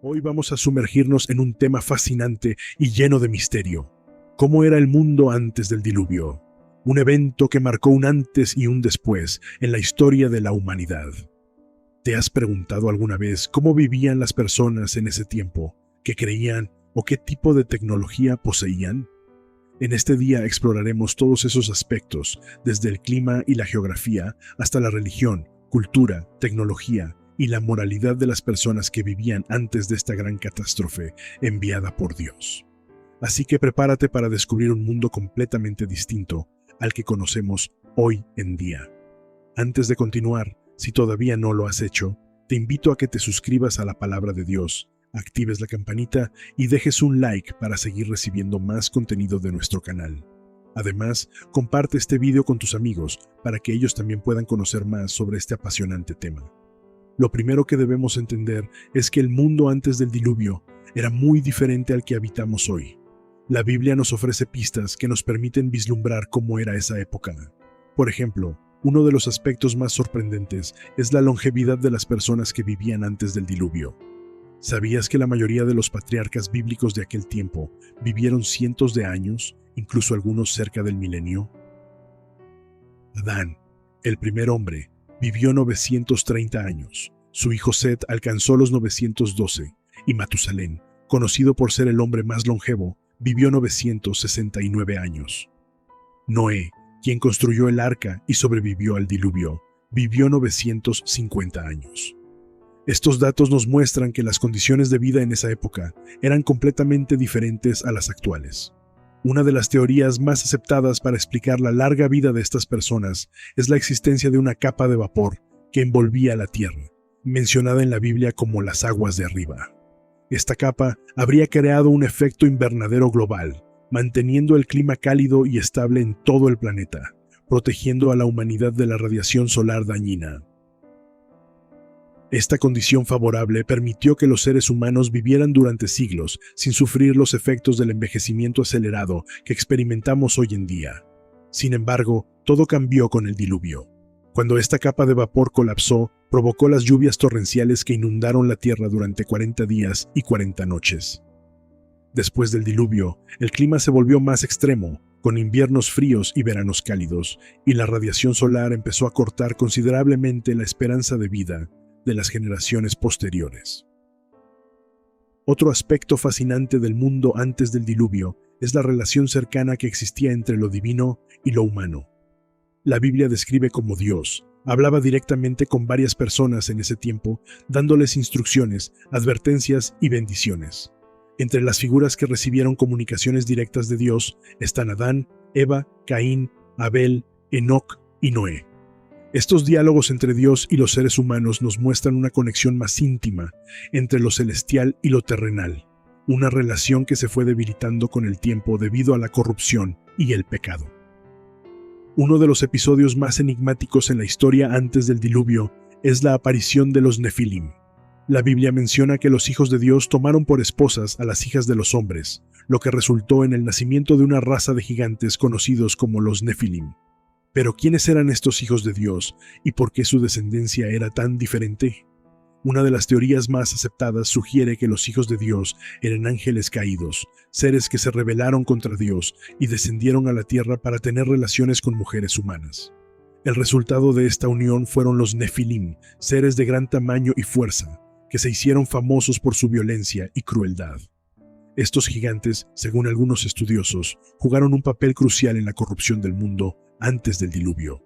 Hoy vamos a sumergirnos en un tema fascinante y lleno de misterio. ¿Cómo era el mundo antes del diluvio? Un evento que marcó un antes y un después en la historia de la humanidad. ¿Te has preguntado alguna vez cómo vivían las personas en ese tiempo? ¿Qué creían o qué tipo de tecnología poseían? En este día exploraremos todos esos aspectos, desde el clima y la geografía hasta la religión, cultura, tecnología y la moralidad de las personas que vivían antes de esta gran catástrofe enviada por Dios. Así que prepárate para descubrir un mundo completamente distinto al que conocemos hoy en día. Antes de continuar, si todavía no lo has hecho, te invito a que te suscribas a la Palabra de Dios, actives la campanita y dejes un like para seguir recibiendo más contenido de nuestro canal. Además, comparte este video con tus amigos para que ellos también puedan conocer más sobre este apasionante tema. Lo primero que debemos entender es que el mundo antes del diluvio era muy diferente al que habitamos hoy. La Biblia nos ofrece pistas que nos permiten vislumbrar cómo era esa época. Por ejemplo, uno de los aspectos más sorprendentes es la longevidad de las personas que vivían antes del diluvio. ¿Sabías que la mayoría de los patriarcas bíblicos de aquel tiempo vivieron cientos de años, incluso algunos cerca del milenio? Adán, el primer hombre, vivió 930 años. Su hijo Set alcanzó los 912 y Matusalén, conocido por ser el hombre más longevo, vivió 969 años. Noé, quien construyó el arca y sobrevivió al diluvio, vivió 950 años. Estos datos nos muestran que las condiciones de vida en esa época eran completamente diferentes a las actuales. Una de las teorías más aceptadas para explicar la larga vida de estas personas es la existencia de una capa de vapor que envolvía la tierra, mencionada en la Biblia como las aguas de arriba. Esta capa habría creado un efecto invernadero global, manteniendo el clima cálido y estable en todo el planeta, protegiendo a la humanidad de la radiación solar dañina. Esta condición favorable permitió que los seres humanos vivieran durante siglos sin sufrir los efectos del envejecimiento acelerado que experimentamos hoy en día. Sin embargo, todo cambió con el diluvio. Cuando esta capa de vapor colapsó, provocó las lluvias torrenciales que inundaron la tierra durante 40 días y 40 noches. Después del diluvio, el clima se volvió más extremo, con inviernos fríos y veranos cálidos, y la radiación solar empezó a cortar considerablemente la esperanza de vida de las generaciones posteriores. Otro aspecto fascinante del mundo antes del diluvio es la relación cercana que existía entre lo divino y lo humano. La Biblia describe cómo Dios hablaba directamente con varias personas en ese tiempo, dándoles instrucciones, advertencias y bendiciones. Entre las figuras que recibieron comunicaciones directas de Dios están Adán, Eva, Caín, Abel, Enoc y Noé. Estos diálogos entre Dios y los seres humanos nos muestran una conexión más íntima entre lo celestial y lo terrenal, una relación que se fue debilitando con el tiempo debido a la corrupción y el pecado. Uno de los episodios más enigmáticos en la historia antes del diluvio es la aparición de los Nefilim. La Biblia menciona que los hijos de Dios tomaron por esposas a las hijas de los hombres, lo que resultó en el nacimiento de una raza de gigantes conocidos como los Nefilim. Pero ¿quiénes eran estos hijos de Dios y por qué su descendencia era tan diferente? Una de las teorías más aceptadas sugiere que los hijos de Dios eran ángeles caídos, seres que se rebelaron contra Dios y descendieron a la tierra para tener relaciones con mujeres humanas. El resultado de esta unión fueron los Nefilim, seres de gran tamaño y fuerza, que se hicieron famosos por su violencia y crueldad. Estos gigantes, según algunos estudiosos, jugaron un papel crucial en la corrupción del mundo antes del diluvio.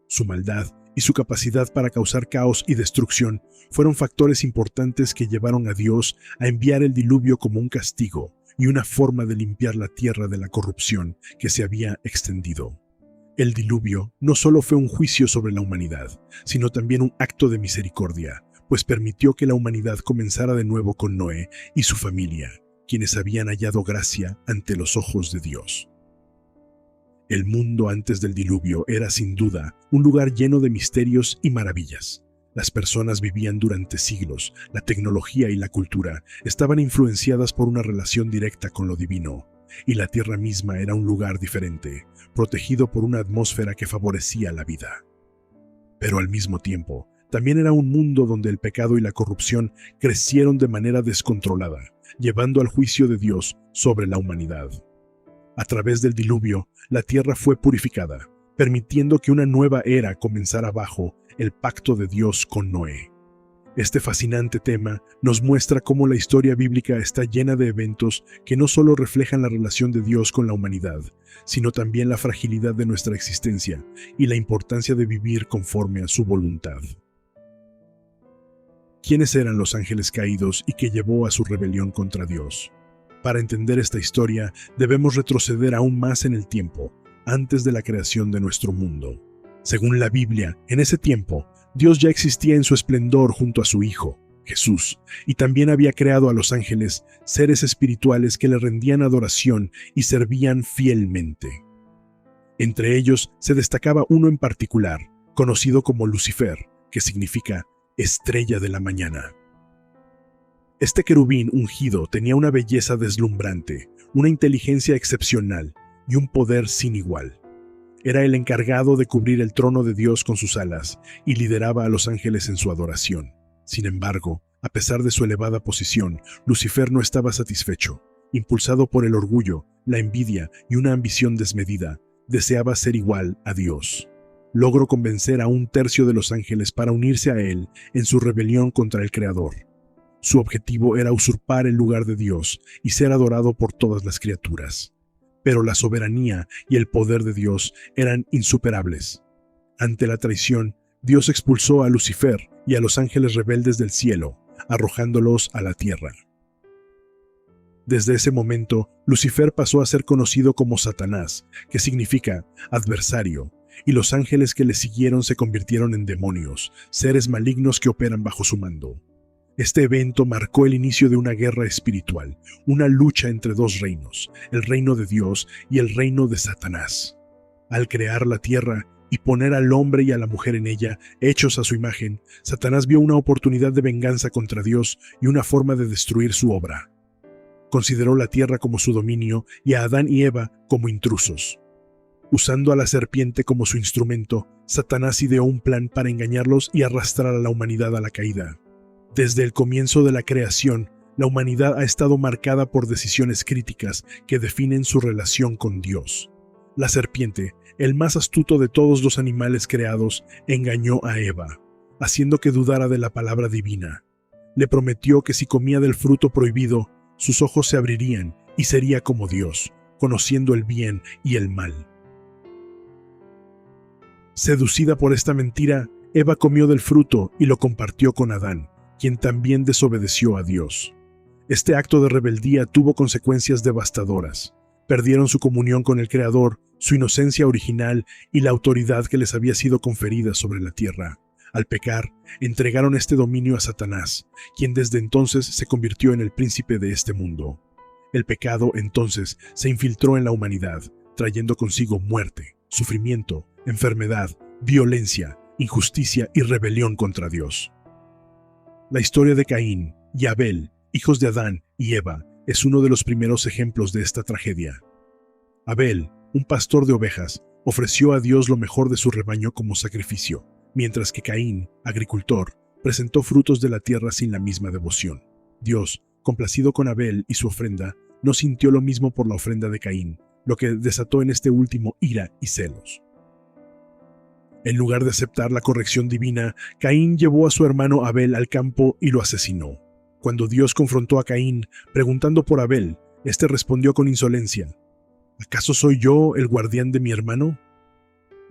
Su maldad y su capacidad para causar caos y destrucción fueron factores importantes que llevaron a Dios a enviar el diluvio como un castigo y una forma de limpiar la tierra de la corrupción que se había extendido. El diluvio no solo fue un juicio sobre la humanidad, sino también un acto de misericordia, pues permitió que la humanidad comenzara de nuevo con Noé y su familia, quienes habían hallado gracia ante los ojos de Dios. El mundo antes del diluvio era sin duda un lugar lleno de misterios y maravillas. Las personas vivían durante siglos, la tecnología y la cultura estaban influenciadas por una relación directa con lo divino, y la tierra misma era un lugar diferente, protegido por una atmósfera que favorecía la vida. Pero al mismo tiempo, también era un mundo donde el pecado y la corrupción crecieron de manera descontrolada, llevando al juicio de Dios sobre la humanidad. A través del diluvio, la tierra fue purificada, permitiendo que una nueva era comenzara bajo el pacto de Dios con Noé. Este fascinante tema nos muestra cómo la historia bíblica está llena de eventos que no solo reflejan la relación de Dios con la humanidad, sino también la fragilidad de nuestra existencia y la importancia de vivir conforme a su voluntad. ¿Quiénes eran los ángeles caídos y que llevó a su rebelión contra Dios? Para entender esta historia, debemos retroceder aún más en el tiempo, antes de la creación de nuestro mundo. Según la Biblia, en ese tiempo, Dios ya existía en su esplendor junto a su Hijo, Jesús, y también había creado a los ángeles, seres espirituales que le rendían adoración y servían fielmente. Entre ellos se destacaba uno en particular, conocido como Lucifer, que significa estrella de la mañana. Este querubín ungido tenía una belleza deslumbrante, una inteligencia excepcional y un poder sin igual. Era el encargado de cubrir el trono de Dios con sus alas y lideraba a los ángeles en su adoración. Sin embargo, a pesar de su elevada posición, Lucifer no estaba satisfecho. Impulsado por el orgullo, la envidia y una ambición desmedida, deseaba ser igual a Dios. Logró convencer a un tercio de los ángeles para unirse a él en su rebelión contra el Creador. Su objetivo era usurpar el lugar de Dios y ser adorado por todas las criaturas. Pero la soberanía y el poder de Dios eran insuperables. Ante la traición, Dios expulsó a Lucifer y a los ángeles rebeldes del cielo, arrojándolos a la tierra. Desde ese momento, Lucifer pasó a ser conocido como Satanás, que significa adversario, y los ángeles que le siguieron se convirtieron en demonios, seres malignos que operan bajo su mando. Este evento marcó el inicio de una guerra espiritual, una lucha entre dos reinos, el reino de Dios y el reino de Satanás. Al crear la tierra y poner al hombre y a la mujer en ella, hechos a su imagen, Satanás vio una oportunidad de venganza contra Dios y una forma de destruir su obra. Consideró la tierra como su dominio y a Adán y Eva como intrusos. Usando a la serpiente como su instrumento, Satanás ideó un plan para engañarlos y arrastrar a la humanidad a la caída. Desde el comienzo de la creación, la humanidad ha estado marcada por decisiones críticas que definen su relación con Dios. La serpiente, el más astuto de todos los animales creados, engañó a Eva, haciendo que dudara de la palabra divina. Le prometió que si comía del fruto prohibido, sus ojos se abrirían y sería como Dios, conociendo el bien y el mal. Seducida por esta mentira, Eva comió del fruto y lo compartió con Adán, quien también desobedeció a Dios. Este acto de rebeldía tuvo consecuencias devastadoras. Perdieron su comunión con el Creador, su inocencia original y la autoridad que les había sido conferida sobre la tierra. Al pecar, entregaron este dominio a Satanás, quien desde entonces se convirtió en el príncipe de este mundo. El pecado, entonces, se infiltró en la humanidad, trayendo consigo muerte, sufrimiento, enfermedad, violencia, injusticia y rebelión contra Dios. La historia de Caín y Abel, hijos de Adán y Eva, es uno de los primeros ejemplos de esta tragedia. Abel, un pastor de ovejas, ofreció a Dios lo mejor de su rebaño como sacrificio, mientras que Caín, agricultor, presentó frutos de la tierra sin la misma devoción. Dios, complacido con Abel y su ofrenda, no sintió lo mismo por la ofrenda de Caín, lo que desató en este último ira y celos. En lugar de aceptar la corrección divina, Caín llevó a su hermano Abel al campo y lo asesinó. Cuando Dios confrontó a Caín, preguntando por Abel, éste respondió con insolencia: ¿acaso soy yo el guardián de mi hermano?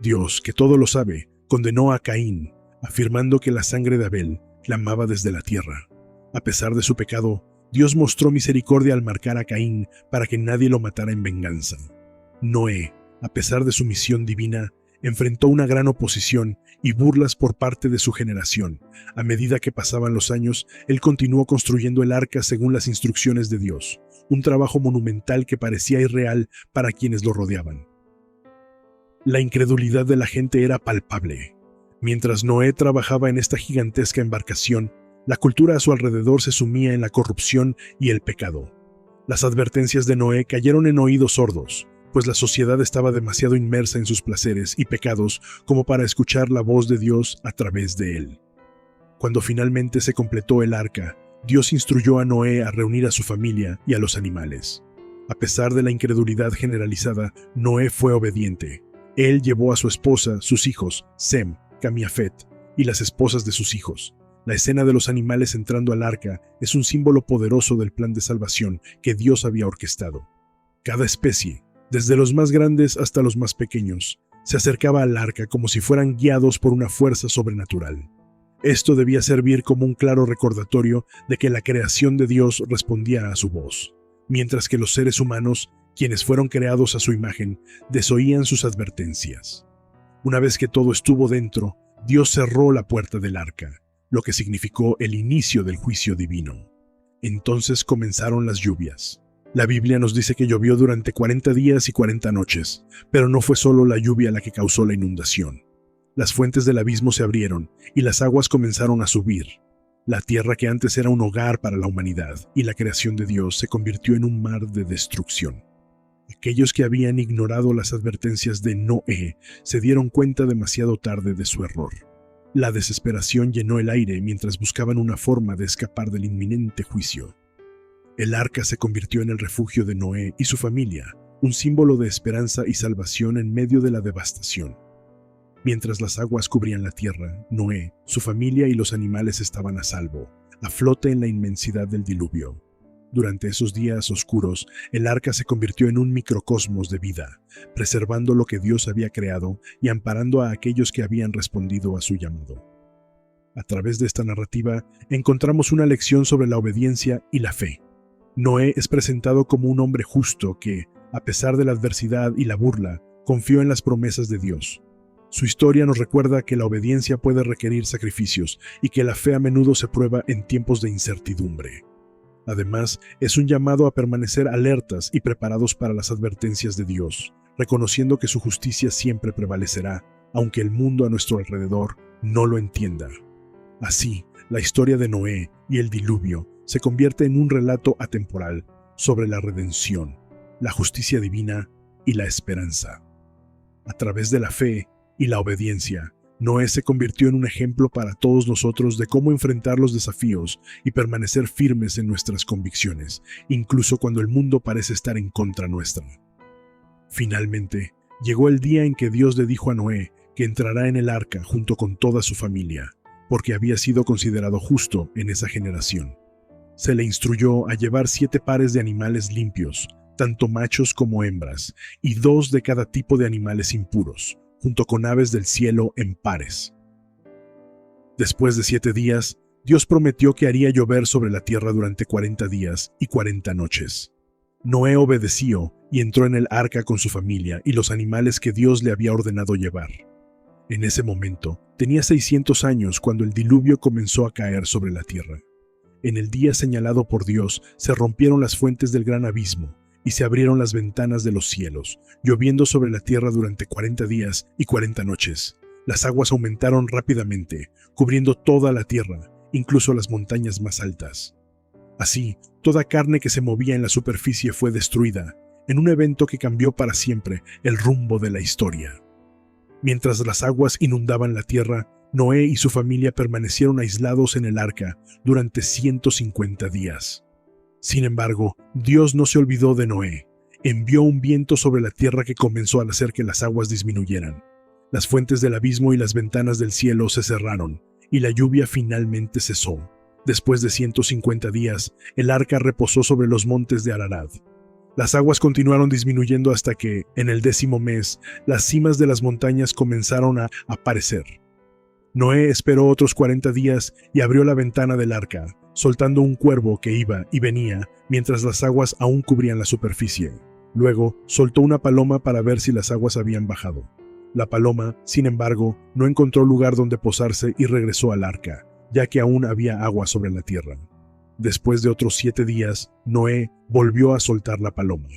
Dios, que todo lo sabe, condenó a Caín, afirmando que la sangre de Abel clamaba desde la tierra. A pesar de su pecado, Dios mostró misericordia al marcar a Caín para que nadie lo matara en venganza. Noé, a pesar de su misión divina, enfrentó una gran oposición y burlas por parte de su generación. A medida que pasaban los años, él continuó construyendo el arca según las instrucciones de Dios, un trabajo monumental que parecía irreal para quienes lo rodeaban. La incredulidad de la gente era palpable. Mientras Noé trabajaba en esta gigantesca embarcación, la cultura a su alrededor se sumía en la corrupción y el pecado. Las advertencias de Noé cayeron en oídos sordos, pues la sociedad estaba demasiado inmersa en sus placeres y pecados como para escuchar la voz de Dios a través de él. Cuando finalmente se completó el arca, Dios instruyó a Noé a reunir a su familia y a los animales. A pesar de la incredulidad generalizada, Noé fue obediente. Él llevó a su esposa, sus hijos, Sem, Cam y Jafet, y las esposas de sus hijos. La escena de los animales entrando al arca es un símbolo poderoso del plan de salvación que Dios había orquestado. Cada especie, desde los más grandes hasta los más pequeños, se acercaba al arca como si fueran guiados por una fuerza sobrenatural. Esto debía servir como un claro recordatorio de que la creación de Dios respondía a su voz, mientras que los seres humanos, quienes fueron creados a su imagen, desoían sus advertencias. Una vez que todo estuvo dentro, Dios cerró la puerta del arca, lo que significó el inicio del juicio divino. Entonces comenzaron las lluvias. La Biblia nos dice que llovió durante 40 días y 40 noches, pero no fue solo la lluvia la que causó la inundación. Las fuentes del abismo se abrieron y las aguas comenzaron a subir. La tierra que antes era un hogar para la humanidad y la creación de Dios se convirtió en un mar de destrucción. Aquellos que habían ignorado las advertencias de Noé se dieron cuenta demasiado tarde de su error. La desesperación llenó el aire mientras buscaban una forma de escapar del inminente juicio. El arca se convirtió en el refugio de Noé y su familia, un símbolo de esperanza y salvación en medio de la devastación. Mientras las aguas cubrían la tierra, Noé, su familia y los animales estaban a salvo, a flote en la inmensidad del diluvio. Durante esos días oscuros, el arca se convirtió en un microcosmos de vida, preservando lo que Dios había creado y amparando a aquellos que habían respondido a su llamado. A través de esta narrativa, encontramos una lección sobre la obediencia y la fe. Noé es presentado como un hombre justo que, a pesar de la adversidad y la burla, confió en las promesas de Dios. Su historia nos recuerda que la obediencia puede requerir sacrificios y que la fe a menudo se prueba en tiempos de incertidumbre. Además, es un llamado a permanecer alertas y preparados para las advertencias de Dios, reconociendo que su justicia siempre prevalecerá, aunque el mundo a nuestro alrededor no lo entienda. Así, la historia de Noé y el diluvio se convierte en un relato atemporal sobre la redención, la justicia divina y la esperanza. A través de la fe y la obediencia, Noé se convirtió en un ejemplo para todos nosotros de cómo enfrentar los desafíos y permanecer firmes en nuestras convicciones, incluso cuando el mundo parece estar en contra nuestra. Finalmente, llegó el día en que Dios le dijo a Noé que entrará en el arca junto con toda su familia, porque había sido considerado justo en esa generación. Se le instruyó a llevar 7 pares de animales limpios, tanto machos como hembras, y 2 de cada tipo de animales impuros, junto con aves del cielo en pares. Después de 7 días, Dios prometió que haría llover sobre la tierra durante 40 días y 40 noches. Noé obedeció y entró en el arca con su familia y los animales que Dios le había ordenado llevar. En ese momento, tenía 600 años cuando el diluvio comenzó a caer sobre la tierra. En el día señalado por Dios, se rompieron las fuentes del gran abismo, y se abrieron las ventanas de los cielos, lloviendo sobre la tierra durante 40 días y 40 noches. Las aguas aumentaron rápidamente, cubriendo toda la tierra, incluso las montañas más altas. Así, toda carne que se movía en la superficie fue destruida, en un evento que cambió para siempre el rumbo de la historia. Mientras las aguas inundaban la tierra, Noé y su familia permanecieron aislados en el arca durante 150 días. Sin embargo, Dios no se olvidó de Noé. Envió un viento sobre la tierra que comenzó a hacer que las aguas disminuyeran. Las fuentes del abismo y las ventanas del cielo se cerraron, y la lluvia finalmente cesó. Después de 150 días, el arca reposó sobre los montes de Ararat. Las aguas continuaron disminuyendo hasta que, en el 10º mes, las cimas de las montañas comenzaron a aparecer. Noé esperó otros 40 días y abrió la ventana del arca, soltando un cuervo que iba y venía mientras las aguas aún cubrían la superficie. Luego, soltó una paloma para ver si las aguas habían bajado. La paloma, sin embargo, no encontró lugar donde posarse y regresó al arca, ya que aún había agua sobre la tierra. Después de otros 7 días, Noé volvió a soltar la paloma.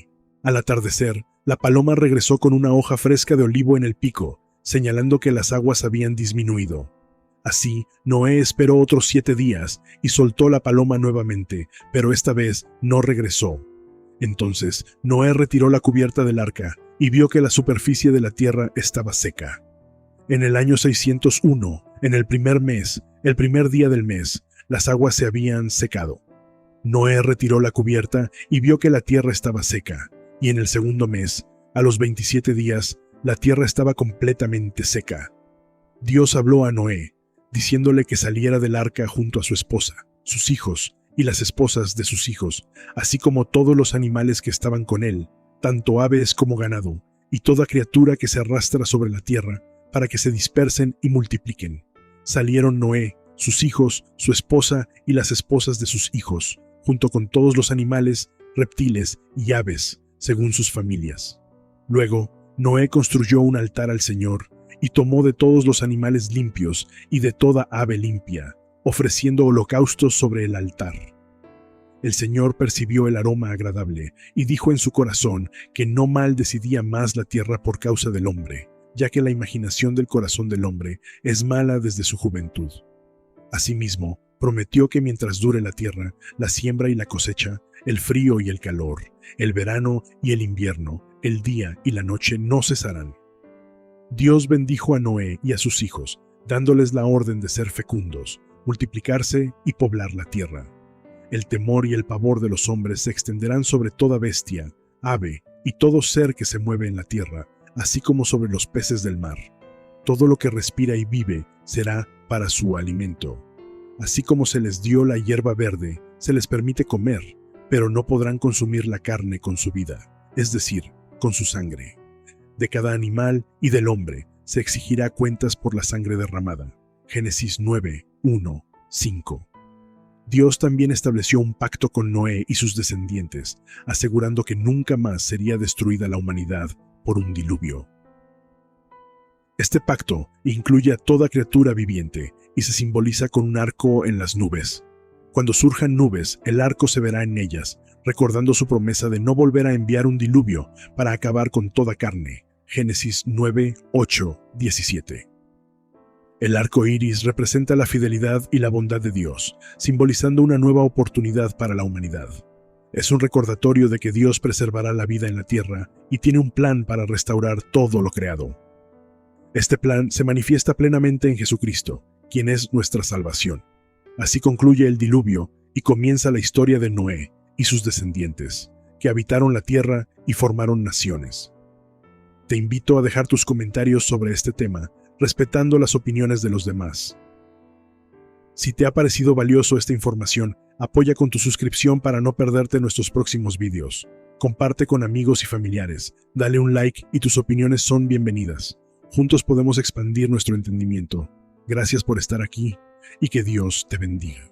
Al atardecer, la paloma regresó con una hoja fresca de olivo en el pico, señalando que las aguas habían disminuido. Así, Noé esperó otros 7 días y soltó la paloma nuevamente, pero esta vez no regresó. Entonces, Noé retiró la cubierta del arca y vio que la superficie de la tierra estaba seca. En el año 601, en el primer mes, El primer día del mes, las aguas se habían secado. Noé retiró la cubierta y vio que la tierra estaba seca, y en el segundo mes, a los 27 días, la tierra estaba completamente seca. Dios habló a Noé, diciéndole que saliera del arca junto a su esposa, sus hijos y las esposas de sus hijos, así como todos los animales que estaban con él, tanto aves como ganado, y toda criatura que se arrastra sobre la tierra, para que se dispersen y multipliquen. Salieron Noé, sus hijos, su esposa y las esposas de sus hijos, junto con todos los animales, reptiles y aves, según sus familias. Luego, Noé construyó un altar al Señor y tomó de todos los animales limpios y de toda ave limpia, ofreciendo holocaustos sobre el altar. El Señor percibió el aroma agradable y dijo en su corazón que no maldecidía más la tierra por causa del hombre, ya que la imaginación del corazón del hombre es mala desde su juventud. Asimismo, prometió que mientras dure la tierra, la siembra y la cosecha, el frío y el calor, el verano y el invierno, el día y la noche no cesarán. Dios bendijo a Noé y a sus hijos, dándoles la orden de ser fecundos, multiplicarse y poblar la tierra. El temor y el pavor de los hombres se extenderán sobre toda bestia, ave y todo ser que se mueve en la tierra, así como sobre los peces del mar. Todo lo que respira y vive será para su alimento. Así como se les dio la hierba verde, se les permite comer, pero no podrán consumir la carne con su vida, es decir, con su sangre. De cada animal y del hombre se exigirá cuentas por la sangre derramada. Génesis 9, 1, 5. Dios también estableció un pacto con Noé y sus descendientes, asegurando que nunca más sería destruida la humanidad por un diluvio. Este pacto incluye a toda criatura viviente y se simboliza con un arco en las nubes. Cuando surjan nubes, el arco se verá en ellas, recordando su promesa de no volver a enviar un diluvio para acabar con toda carne. Génesis 9, 8, 17. El arco iris representa la fidelidad y la bondad de Dios, simbolizando una nueva oportunidad para la humanidad. Es un recordatorio de que Dios preservará la vida en la tierra y tiene un plan para restaurar todo lo creado. Este plan se manifiesta plenamente en Jesucristo, quien es nuestra salvación. Así concluye el diluvio y comienza la historia de Noé y sus descendientes, que habitaron la tierra y formaron naciones. Te invito a dejar tus comentarios sobre este tema, respetando las opiniones de los demás. Si te ha parecido valioso esta información, apoya con tu suscripción para no perderte nuestros próximos vídeos. Comparte con amigos y familiares, dale un like y tus opiniones son bienvenidas. Juntos podemos expandir nuestro entendimiento. Gracias por estar aquí y que Dios te bendiga.